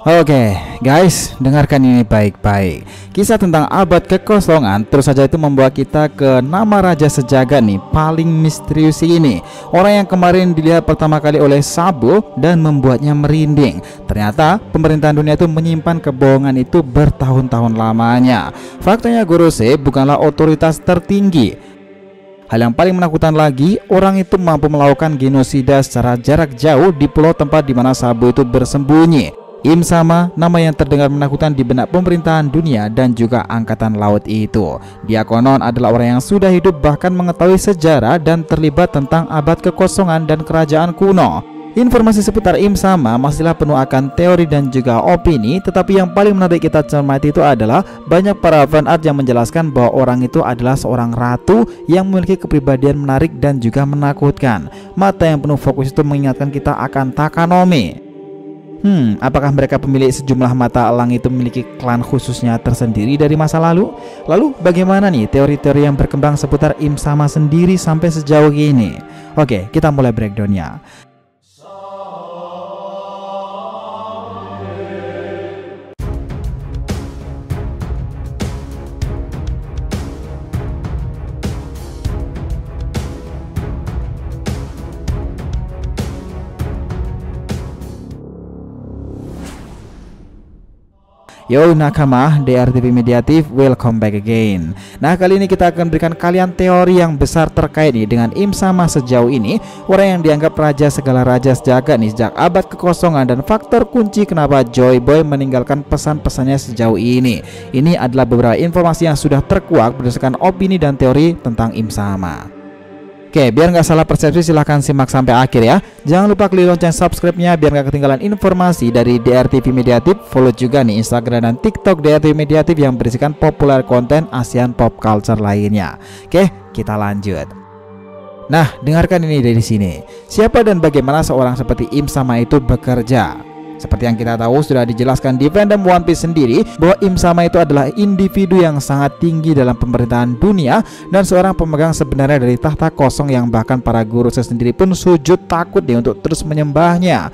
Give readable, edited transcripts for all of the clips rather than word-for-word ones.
Oke, guys, dengarkan ini baik-baik. Kisah tentang abad kekosongan terus saja itu membawa kita ke nama raja sejagat nih, paling misterius ini. Orang yang kemarin dilihat pertama kali oleh Sabo dan membuatnya merinding. Ternyata pemerintahan dunia itu menyimpan kebohongan itu bertahun-tahun lamanya. Faktanya Gorosei bukanlah otoritas tertinggi. Hal yang paling menakutkan lagi, orang itu mampu melakukan genosida secara jarak jauh di pulau tempat di mana Sabo itu bersembunyi. Im Sama, nama yang terdengar menakutkan di benak pemerintahan dunia dan juga angkatan laut itu. Dia konon adalah orang yang sudah hidup bahkan mengetahui sejarah dan terlibat tentang abad kekosongan dan kerajaan kuno. Informasi seputar Im Sama masihlah penuh akan teori dan juga opini, tetapi yang paling menarik kita cermati itu adalah banyak para fan art yang menjelaskan bahwa orang itu adalah seorang ratu yang memiliki kepribadian menarik dan juga menakutkan. Mata yang penuh fokus itu mengingatkan kita akan Takanomi. Apakah mereka pemilik sejumlah mata elang itu memiliki klan khususnya tersendiri dari masa lalu? Lalu bagaimana nih teori-teori yang berkembang seputar Im Sama sendiri sampai sejauh ini? Oke, kita mulai breakdownnya. Yo nakama, DRTV Mediatif, welcome back again. Nah, kali ini kita akan berikan kalian teori yang besar terkait nih dengan Im Sama sejauh ini. Orang yang dianggap raja segala raja sejagat nih sejak abad kekosongan dan faktor kunci kenapa Joy Boy meninggalkan pesan-pesannya sejauh ini. Ini adalah beberapa informasi yang sudah terkuak berdasarkan opini dan teori tentang Im Sama. Oke, biar nggak salah persepsi silahkan simak sampai akhir ya. Jangan lupa klik lonceng subscribe-nya biar nggak ketinggalan informasi dari DRTV Mediatif. Follow juga nih Instagram dan TikTok DRTV Mediatif yang berisikan populer konten ASEAN pop culture lainnya. Oke, kita lanjut. Nah, dengarkan ini dari sini. Siapa dan bagaimana seorang seperti Im Sama itu bekerja? Seperti yang kita tahu sudah dijelaskan di fandom One Piece sendiri bahwa Im Sama itu adalah individu yang sangat tinggi dalam pemerintahan dunia dan seorang pemegang sebenarnya dari tahta kosong yang bahkan para guru sendiri pun sujud takut nih untuk terus menyembahnya.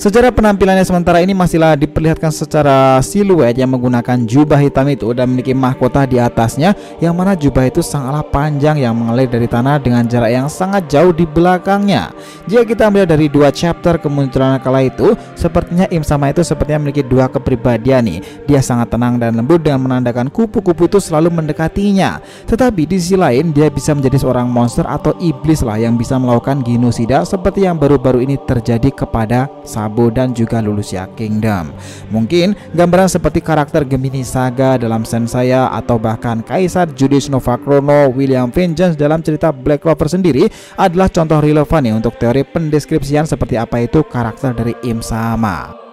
Secara penampilannya sementara ini masihlah diperlihatkan secara siluet yang menggunakan jubah hitam itu dan memiliki mahkota di atasnya, yang mana jubah itu sangatlah panjang yang mengalir dari tanah dengan jarak yang sangat jauh di belakangnya. Jika kita melihat dari dua chapter kemunculan kala itu, sepertinya Im Sama itu sepertinya memiliki dua kepribadian nih. Dia sangat tenang dan lembut dengan menandakan kupu-kupu itu selalu mendekatinya. Tetapi di sisi lain dia bisa menjadi seorang monster atau iblis lah yang bisa melakukan genosida seperti yang baru-baru ini terjadi kepada Sabo dan juga Lulusia Kingdom. Mungkin gambaran seperti karakter Gemini Saga dalam Senseiya atau bahkan Kaisar Judice Nova Chrono William Vengeance dalam cerita Black Clover sendiri adalah contoh relevan nih untuk teori pendeskripsian seperti apa itu karakter dari Im Sama.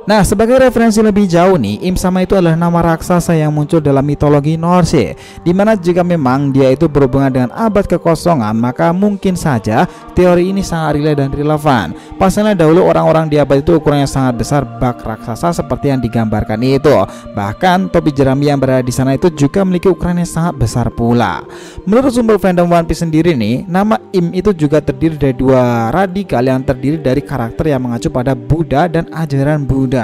Nah, sebagai referensi lebih jauh nih, Im Sama itu adalah nama raksasa yang muncul dalam mitologi Norse, dimana jika memang dia itu berhubungan dengan abad kekosongan, maka mungkin saja teori ini sangat relate dan relevan. Pasalnya dahulu orang-orang di abad itu ukurannya sangat besar, bak raksasa seperti yang digambarkan itu. Bahkan topi jerami yang berada di sana itu juga memiliki ukuran yang sangat besar pula. Menurut sumber fandom One Piece sendiri nih, nama Im itu juga terdiri dari dua radikal yang terdiri dari karakter yang mengacu pada Buddha dan ajaran Buddha.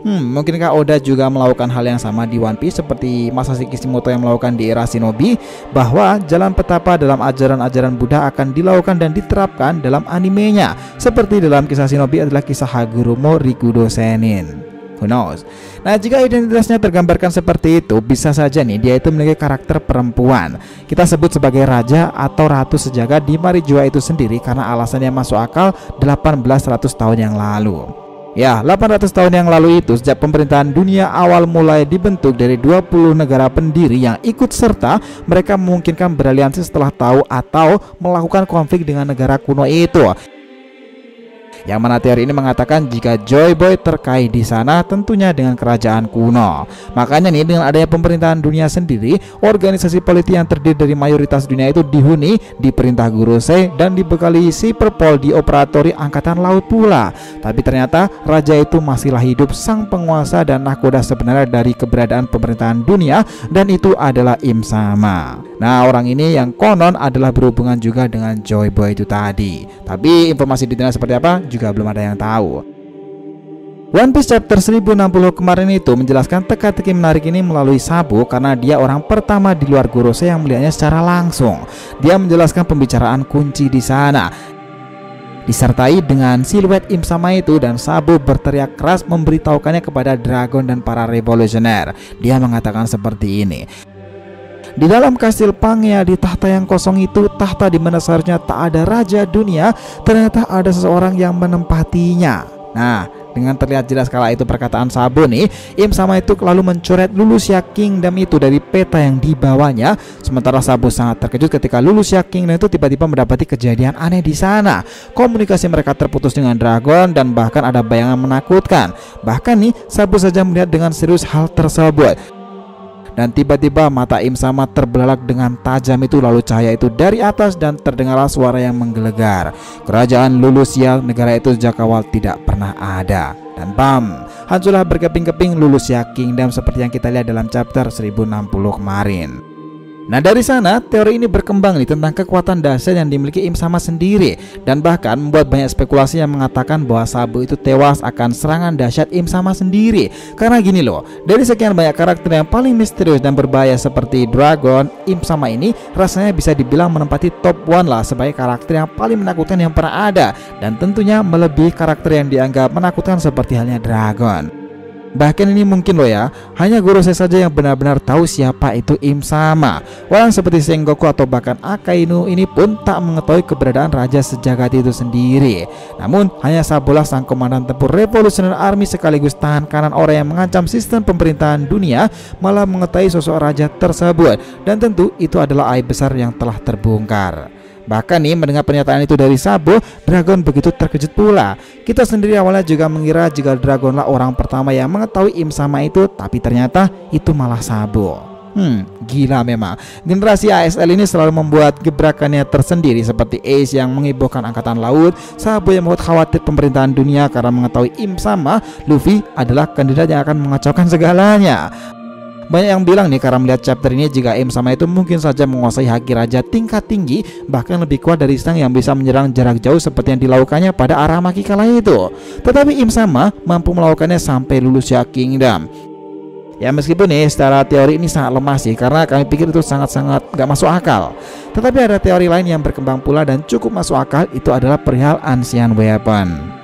Mungkinkah Oda juga melakukan hal yang sama di One Piece seperti Masashi Kishimoto yang melakukan di era Shinobi, bahwa jalan petapa dalam ajaran-ajaran Buddha akan dilakukan dan diterapkan dalam animenya, seperti dalam kisah Shinobi adalah kisah Hagoromo Rikudo Sennin. Who knows? Nah, jika identitasnya tergambarkan seperti itu, bisa saja nih dia itu memiliki karakter perempuan. Kita sebut sebagai raja atau ratu sejagat di Marijua itu sendiri karena alasan yang masuk akal 1800 tahun yang lalu. Ya, 800 tahun yang lalu itu sejak pemerintahan dunia awal mulai dibentuk dari 20 negara pendiri yang ikut serta, mereka memungkinkan beraliansi setelah tahu atau melakukan konflik dengan negara kuno itu. Yang mana teori ini mengatakan jika Joy Boy terkait di sana tentunya dengan kerajaan kuno. Makanya nih dengan adanya pemerintahan dunia sendiri, organisasi politik yang terdiri dari mayoritas dunia itu dihuni, diperintah Gorosei dan dibekali Cyberpol di operatori angkatan laut pula. Tapi ternyata raja itu masihlah hidup, sang penguasa dan nakoda sebenarnya dari keberadaan pemerintahan dunia, dan itu adalah Im Sama. Nah, orang ini yang konon adalah berhubungan juga dengan Joy Boy itu tadi. Tapi informasi detailnya seperti apa juga belum ada yang tahu. One Piece chapter 1060 kemarin itu menjelaskan teka-teki menarik ini melalui Sabo karena dia orang pertama di luar Gorosei yang melihatnya secara langsung. Dia menjelaskan pembicaraan kunci di sana, disertai dengan siluet Im Sama itu, dan Sabo berteriak keras memberitahukannya kepada Dragon dan para revolusioner. Dia mengatakan seperti ini: di dalam kastil Pangea, di tahta yang kosong itu, tahta di mana seharusnya tak ada raja dunia, ternyata ada seseorang yang menempatinya. Nah, dengan terlihat jelas kala itu perkataan Sabo nih, Im Sama itu lalu mencoret Lulusia Kingdom itu dari peta yang dibawanya. Sementara Sabo sangat terkejut ketika Lulusia Kingdom itu tiba-tiba mendapati kejadian aneh di sana. Komunikasi mereka terputus dengan Dragon dan bahkan ada bayangan menakutkan. Bahkan nih, Sabo saja melihat dengan serius hal tersebut. Dan tiba-tiba mata Im Sama terbelalak dengan tajam itu, lalu cahaya itu dari atas dan terdengarlah suara yang menggelegar. Kerajaan Lulusia, negara itu sejak awal tidak pernah ada. Dan bam, hancurlah berkeping-keping Lulusia Kingdom seperti yang kita lihat dalam chapter 1060 kemarin. Nah, dari sana teori ini berkembang nih tentang kekuatan dahsyat yang dimiliki Im Sama sendiri, dan bahkan membuat banyak spekulasi yang mengatakan bahwa Sabo itu tewas akan serangan dahsyat Im Sama sendiri. Karena gini loh, dari sekian banyak karakter yang paling misterius dan berbahaya seperti Dragon, Im Sama ini rasanya bisa dibilang menempati top 1 lah sebagai karakter yang paling menakutkan yang pernah ada, dan tentunya melebihi karakter yang dianggap menakutkan seperti halnya Dragon. Bahkan ini mungkin loh ya, hanya Gorosei saja yang benar-benar tahu siapa itu Im Sama. Orang seperti Sengoku atau bahkan Akainu ini pun tak mengetahui keberadaan raja sejagat itu sendiri. Namun hanya Sabolah sang komandan tempur Revolutionary Army sekaligus tangan kanan orang yang mengancam sistem pemerintahan dunia malah mengetahui sosok raja tersebut. Dan tentu itu adalah aib besar yang telah terbongkar. Bahkan nih, mendengar pernyataan itu dari Sabo, Dragon begitu terkejut pula. Kita sendiri awalnya juga mengira jika Dragonlah orang pertama yang mengetahui Im Sama itu, tapi ternyata itu malah Sabo. Gila memang. Generasi ASL ini selalu membuat gebrakannya tersendiri, seperti Ace yang mengibohkan angkatan laut, Sabo yang membuat khawatir pemerintahan dunia karena mengetahui Im Sama, Luffy adalah kandidat yang akan mengacaukan segalanya. Banyak yang bilang nih karena melihat chapter ini jika Im Sama itu mungkin saja menguasai haki raja tingkat tinggi, bahkan lebih kuat dari Sang yang bisa menyerang jarak jauh seperti yang dilakukannya pada Aramaki kala itu. Tetapi Im Sama mampu melakukannya sampai Lulusia Kingdom. Ya meskipun nih secara teori ini sangat lemah sih, karena kami pikir itu sangat-sangat gak masuk akal. Tetapi ada teori lain yang berkembang pula dan cukup masuk akal, itu adalah perihal Ancient Weapon.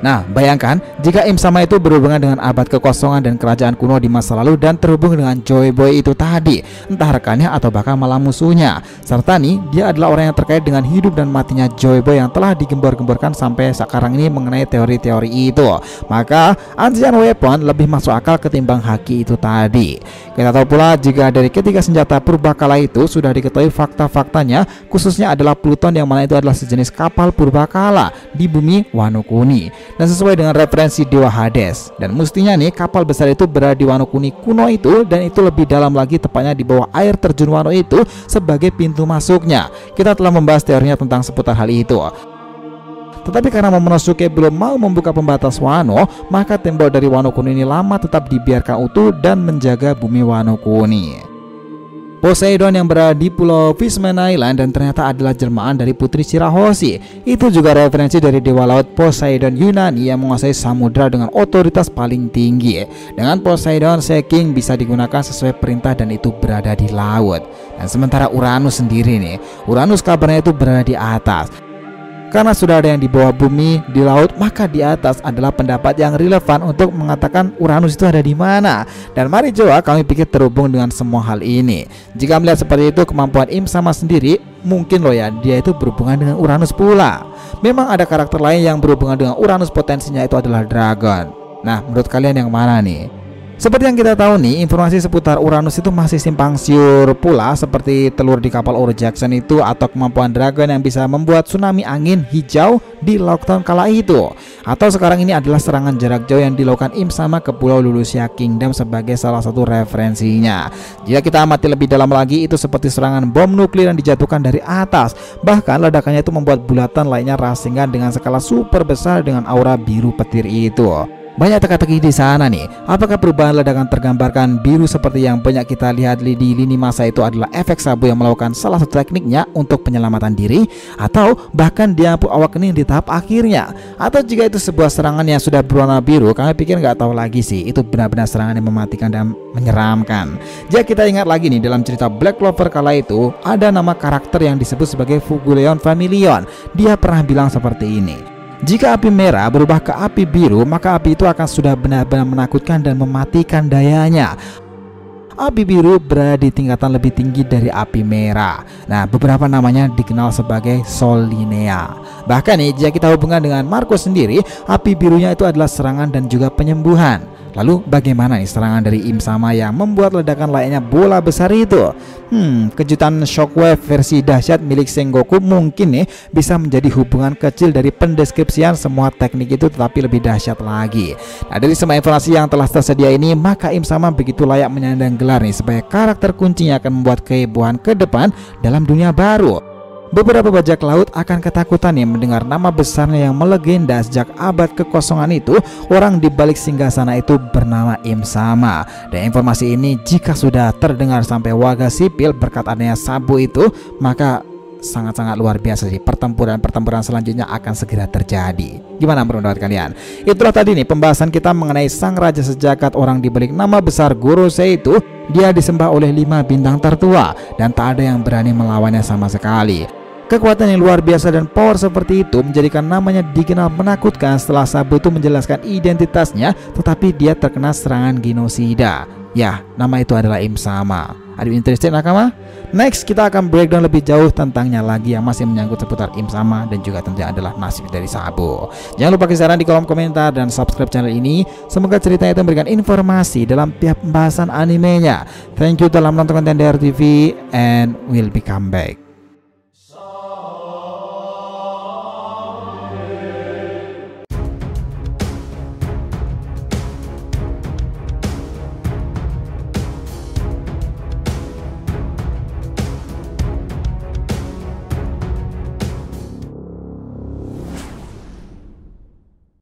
Nah, bayangkan jika Im Sama itu berhubungan dengan abad kekosongan dan kerajaan kuno di masa lalu dan terhubung dengan Joy Boy itu tadi, entah rekannya atau bahkan malah musuhnya. Serta nih, dia adalah orang yang terkait dengan hidup dan matinya Joy Boy yang telah digembor-gemborkan sampai sekarang ini mengenai teori-teori itu. Maka, Ancient Weapon lebih masuk akal ketimbang haki itu tadi. Kita tahu pula jika dari ketiga senjata purbakala itu sudah diketahui fakta-faktanya, khususnya adalah Pluton yang mana itu adalah sejenis kapal purbakala di bumi Wano Kuni. Dan sesuai dengan referensi Dewa Hades, dan mestinya nih kapal besar itu berada di Wano Kuni kuno itu, dan itu lebih dalam lagi tepatnya di bawah air terjun Wano itu sebagai pintu masuknya. Kita telah membahas teorinya tentang seputar hal itu. Tetapi karena Momonosuke belum mau membuka pembatas Wano, maka tembok dari Wano Kuni ini lama tetap dibiarkan utuh dan menjaga bumi Wano Kuni. Poseidon yang berada di pulau Fishman Island dan ternyata adalah jelmaan dari Putri Shirahoshi. Itu juga referensi dari dewa laut Poseidon Yunani yang menguasai samudra dengan otoritas paling tinggi. Dengan Poseidon, Seking bisa digunakan sesuai perintah dan itu berada di laut. Dan sementara Uranus sendiri nih, Uranus kabarnya itu berada di atas. Karena sudah ada yang di bawah bumi, di laut, maka di atas adalah pendapat yang relevan untuk mengatakan Uranus itu ada di mana. Dan mari coba kami pikir terhubung dengan semua hal ini. Jika melihat seperti itu, kemampuan Im Sama sendiri mungkin loh ya, dia itu berhubungan dengan Uranus pula. Memang ada karakter lain yang berhubungan dengan Uranus, potensinya itu adalah Dragon. Nah, menurut kalian yang mana nih? Seperti yang kita tahu nih, informasi seputar Uranus itu masih simpang siur pula, seperti telur di kapal Oro Jackson itu, atau kemampuan Dragon yang bisa membuat tsunami angin hijau di Lockdown kala itu. Atau sekarang ini adalah serangan jarak jauh yang dilakukan Im Sama ke Pulau Lulusia Kingdom sebagai salah satu referensinya. Jika kita amati lebih dalam lagi, itu seperti serangan bom nuklir yang dijatuhkan dari atas. Bahkan ledakannya itu membuat bulatan lainnya rasengan dengan skala super besar dengan aura biru petir itu. Banyak teka-teki di sana nih. Apakah perubahan ledakan tergambarkan biru seperti yang banyak kita lihat di lini masa itu adalah efek Sabo yang melakukan salah satu tekniknya untuk penyelamatan diri, atau bahkan dia awak kening di tahap akhirnya? Atau jika itu sebuah serangan yang sudah berwarna biru, kami pikir nggak tahu lagi sih, itu benar-benar serangan yang mematikan dan menyeramkan. Jika kita ingat lagi nih, dalam cerita Black Clover kala itu ada nama karakter yang disebut sebagai Fuguleon Familion. Dia pernah bilang seperti ini: jika api merah berubah ke api biru, maka api itu akan sudah benar-benar menakutkan dan mematikan dayanya. Api biru berada di tingkatan lebih tinggi dari api merah. Nah, beberapa namanya dikenal sebagai Solinea. Bahkan nih, jika kita hubungkan dengan Marco sendiri, api birunya itu adalah serangan dan juga penyembuhan. Lalu bagaimana nih serangan dari Im Sama yang membuat ledakan layaknya bola besar itu? Kejutan shockwave versi dahsyat milik Sengoku mungkin nih bisa menjadi hubungan kecil dari pendeskripsian semua teknik itu, tetapi lebih dahsyat lagi. Nah, dari semua informasi yang telah tersedia ini, maka Im Sama begitu layak menyandang gelar nih sebagai karakter kuncinya akan membuat kehebohan ke depan dalam dunia baru. Beberapa bajak laut akan ketakutan nih mendengar nama besarnya yang melegenda sejak abad kekosongan itu. Orang di balik singgasana itu bernama Im Sama. Dan informasi ini jika sudah terdengar sampai warga sipil berkat adanya Sabo itu, maka sangat-sangat luar biasa sih. Pertempuran selanjutnya akan segera terjadi. Gimana menurut kalian? Itulah tadi nih pembahasan kita mengenai sang raja sejagat, orang di balik nama besar Gorosei itu. Dia disembah oleh 5 bintang tertua dan tak ada yang berani melawannya sama sekali. Kekuatan yang luar biasa dan power seperti itu menjadikan namanya dikenal menakutkan setelah Sabo itu menjelaskan identitasnya, tetapi dia terkena serangan genosida. Ya, nama itu adalah Im Sama. Are you interested, nakama? Next, kita akan breakdown lebih jauh tentangnya lagi yang masih menyangkut seputar Im Sama dan juga tentunya adalah nasib dari Sabo. Jangan lupa kisaran di kolom komentar dan subscribe channel ini. Semoga ceritanya itu memberikan informasi dalam tiap pembahasan animenya. Thank you telah menonton konten DR TV and we'll be come back.